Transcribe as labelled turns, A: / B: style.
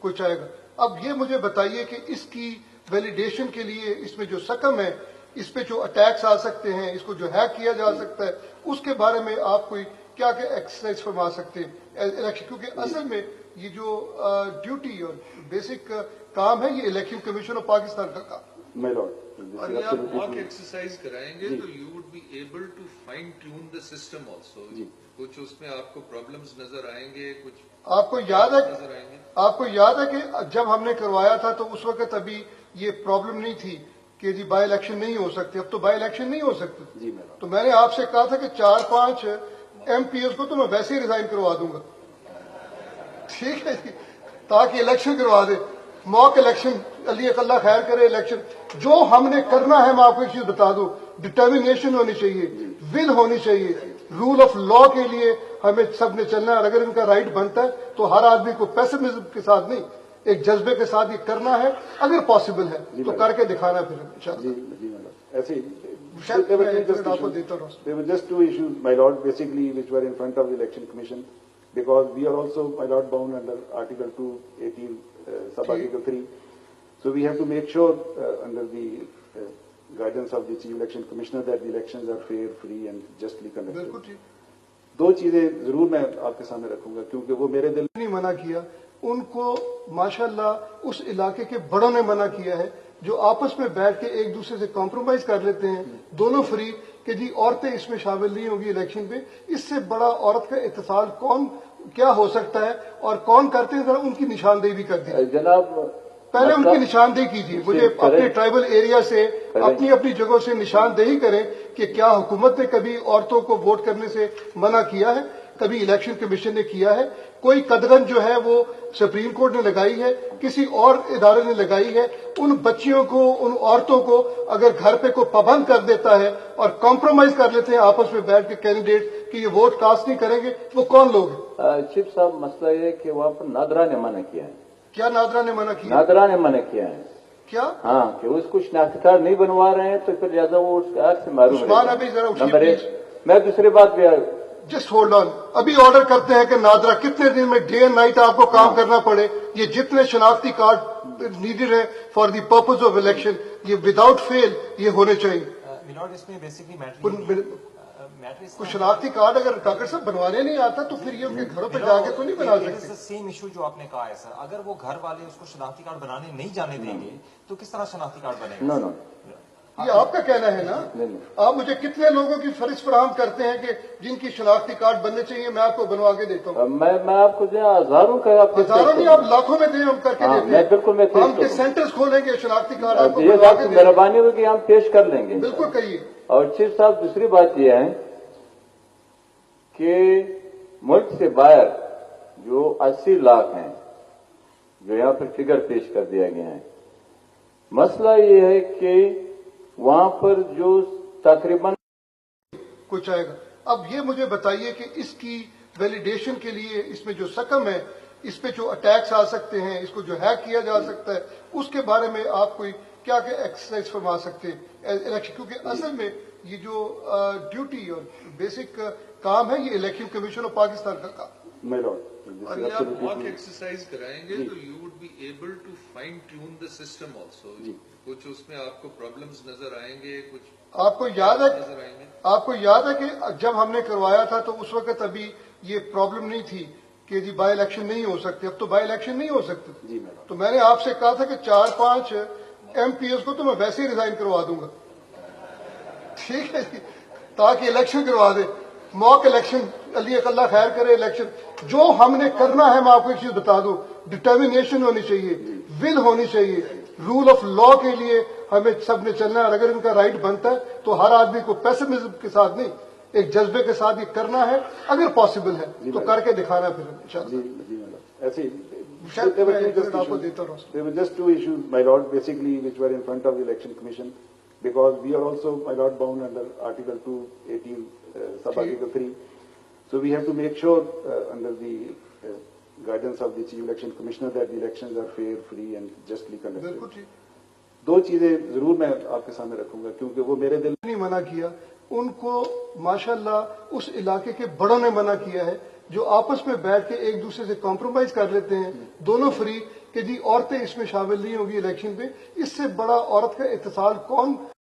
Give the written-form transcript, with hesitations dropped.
A: कुछ आएगा। अब ये मुझे बताइए कि इसकी वैलिडेशन के लिए इसमें जो सकम है, इस पे जो अटैक्स आ सकते हैं, इसको जो हैक किया जा सकता है, उसके बारे में आप कोई क्या क्या एक्सरसाइज फरमा सकते हैं इलेक्शन, क्योंकि असल में ये जो ड्यूटी और बेसिक काम है, ये इलेक्शन कमीशन ऑफ पाकिस्तान का काम।
B: और ये आप मॉक एक्सरसाइज कराएंगे तो you would be able to fine tune the system also. कुछ उसमें आपको प्रॉब्लम्स नजर आएंगे, कुछ
A: आपको याद है कि जब हमने करवाया था तो उस वक्त अभी ये प्रॉब्लम नहीं थी कि जी बाई इलेक्शन नहीं हो सकती। अब तो बाई इलेक्शन नहीं हो सकती। तो मैंने आपसे कहा था कि 4-5 MPs को तो मैं वैसे ही रिजाइन करवा दूंगा, ठीक है जी, ताकि इलेक्शन करवा दे, मॉक इलेक्शन। अल्लाह खैर करे। इलेक्शन जो हमने करना है, मैं आपको एक चीज बता दूं, डिटर्मिनेशन होनी चाहिए, विल होनी चाहिए, रूल ऑफ लॉ के लिए हमें सब ने चलना है। और अगर इनका राइट बनता है तो हर आदमी को पेसिमिज्म के साथ नहीं, एक जज्बे के साथ ये करना है। अगर पॉसिबल है तो करके दिखाना फिर इंशाअल्लाह।
C: ऐसे there were just two issues, my lord, basically, which were in front of the election commission, because we are also, my lord, bound under Article 218, sub-Article 3. So we have to make sure, under the guidance of the Chief Election Commissioner, that the elections are fair, free and justly conducted. दो चीजें जरूर मैं आपके सामने रखूंगा, क्योंकि वो मेरे दिल
A: नहीं मना किया, उनको माशाल्लाह उस इलाके के बड़ों ने मना किया है, जो आपस में बैठ के एक दूसरे से कॉम्प्रोमाइज कर लेते हैं, दोनों फ्री, कि जी औरतें इसमें शामिल नहीं होगी इलेक्शन पे। इससे बड़ा औरत का इत्तेसाल कौन क्या हो सकता है, और कौन करते हैं, जरा उनकी निशानदेही भी कर दी
C: जनाब।
A: पहले उनकी निशानदेही कीजिए, मुझे अपने ट्राइबल एरिया से अपनी अपनी जगहों से निशानदेही करें कि क्या हुकूमत ने कभी औरतों को वोट करने से मना किया है, कभी इलेक्शन कमीशन ने किया है, कोई कदगन जो है वो सुप्रीम कोर्ट ने लगाई है, किसी और इदारे ने लगाई है। उन बच्चियों को, उन औरतों को अगर घर पे कोई पाबंद कर देता है और कॉम्प्रोमाइज कर लेते हैं आपस में बैठ के कैंडिडेट कि ये वोट कास्ट नहीं करेंगे, वो कौन लोग हैं?
C: चीफ साहब, मसला ये है कि वहां पर नादरा ने मना किया है।
A: क्या नादरा ने मना किया?
C: नादरा ने मना किया है।
A: क्या?
C: हाँ, कि उसको शनाख्ती कार्ड नहीं बनवा रहे हैं, तो फिर लिहाजा वो उसका से मालूम है। नंबर 1। मैं दूसरी बात भी
A: जस्ट होल्ड ऑन, अभी ऑर्डर करते हैं कि नादरा कितने दिन में डे एंड नाइट आपको काम करना पड़े, ये जितने शनाख्ती कार्ड नीडेड है for the purpose of election, ये विदाउट फेल ये होने चाहिए।
D: इसमें
A: बेसिकली कुछ शनाख्ती कार्ड अगर डॉक्टर साहब बनवाने नहीं आता तो फिर ये उनके घरों पे जाके तो नहीं बना सकते।
D: सेम इशू जो आपने कहा है सर, अगर वो घर वाले उसको शनाख्ती कार्ड बनाने नहीं जाने देंगे तो किस तरह शनाख्ती कार्ड बनेगा?
C: नो,
A: ये आपका कहना है ना। आप मुझे कितने लोगों की फरिश्त फराहम करते हैं कि जिनकी शनाख्ती कार्ड बनने चाहिए, मैं आपको बनवा के देता हूँ।
C: मैं आपको हजारों का,
A: हजारों नहीं, आप लाखों में दें, हम करके देते हैं।
C: बिल्कुल, मैं
A: हम के सेंटर्स खोलेंगे, शनाख्ती कार्ड आपको
C: मेहरबानी होगी, हम पेश कर लेंगे।
A: बिल्कुल कहिए।
C: और चीफ साहब, दूसरी बात यह है कि मुल्क से बाहर जो 80 लाख हैं, जो यहाँ पर फिगर पेश कर दिया गया है, मसला ये है कि वहां पर जो तकरीबन
A: कुछ आएगा। अब ये मुझे बताइए कि इसकी वैलिडेशन के लिए इसमें जो सकम है, इस पे जो अटैक्स आ सकते हैं, इसको जो हैक किया जा सकता है, उसके बारे में आप कोई क्या क्या एक्सरसाइज फरमा सकते हैं इलेक्शन, क्योंकि असल में ये जो ड्यूटी और बेसिक काम है, ये इलेक्शन कमीशन ऑफ पाकिस्तान का काम।
B: और ये आप मॉक एक्सरसाइज कराएंगे तो you would be able to fine tune the system also. कुछ उसमें आपको प्रॉब्लम्स नजर आएंगे, कुछ
A: आपको याद है कि जब हमने करवाया था तो उस वक्त अभी ये प्रॉब्लम नहीं थी कि जी बाई इलेक्शन नहीं हो सकती। अब तो बाई इलेक्शन नहीं हो सकती। तो मैंने आपसे कहा था कि 4-5 MPs को तो मैं वैसे ही रिजाइन करवा दूंगा, ठीक है जी, ताकि इलेक्शन करवा दे, मॉक इलेक्शन। अल्लाह खैर करे। इलेक्शन जो हमने करना है, मैं आपको एक चीज बता दूं, डिटर्मिनेशन होनी चाहिए, विल होनी चाहिए, रूल ऑफ लॉ के लिए हमें सब ने चलना है। और अगर इनका राइट बनता है तो हर आदमी को पेसिमिज्म के साथ नहीं, एक जज्बे के साथ ये करना है। अगर पॉसिबल है तो करके दिखाना फिर इंशाअल्लाह।
C: ऐसे
A: आपको देता रहूं।
C: There were just two issues, my lord, basically, which were in front of the election commission, because we are also, my lord, bound under Article 218, sub-Article 3. So we have to make sure, under the guidance of the Chief Election Commissioner, that the elections are fair, free and justly conducted. दो चीजें जरूर मैं आपके सामने रखूंगा, क्योंकि वो मेरे दिल
A: नहीं मना किया, उनको माशाल्लाह उस इलाके के बड़ों ने मना किया है, जो आपस में बैठ के एक दूसरे से कॉम्प्रोमाइज कर लेते हैं, दोनों फ्री, کہ جی عورتیں اس میں شامل نہیں ہوگی الیکشن پہ. اس سے بڑا عورت کا اتصال کون